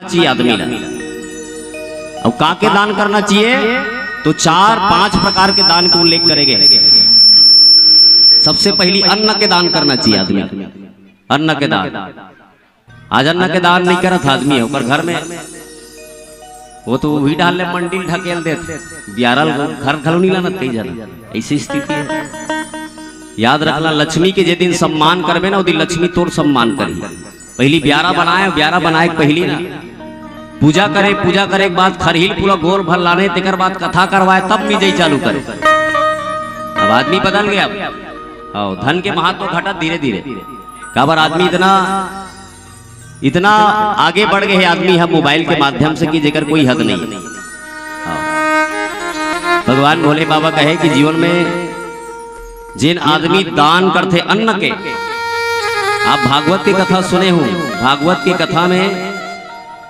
चाहिए आदमी ने। अब का के दान करना चाहिए तो 4-5 प्रकार के दान को उल्लेख करेंगे। सबसे पहली अन्न के दान करना चाहिए आदमी। अन्न के दान, आज अन्न के दान नहीं करत आदमी है ऊपर घर में वो तो वही डाल मंडिल ढकेल देते ब्यारल घर खलौनी लानत कही जाना। ऐसी स्थिति है। याद रखना लक्ष्मी के जे दिन सम्मान करबे ना दिन लक्ष्मी तोर सम्मान करी। पहली ब्यारा बनाए पहली ना पूजा करे के बाद खरहिल पूरा गोल भर लाने तेकर बाद कथा करवाए तब मिजई चालू करे। अब आदमी बदल गया। और धन के महत्व घटा धीरे धीरे काबर आदमी इतना आगे बढ़ गए है आदमी हम मोबाइल के माध्यम से कि जेकर कोई हद नहीं। भगवान भोले बाबा कहे कि जीवन में जिन आदमी दान करते अन्न के, आप भागवत की कथा सुने हो, भागवत की कथा में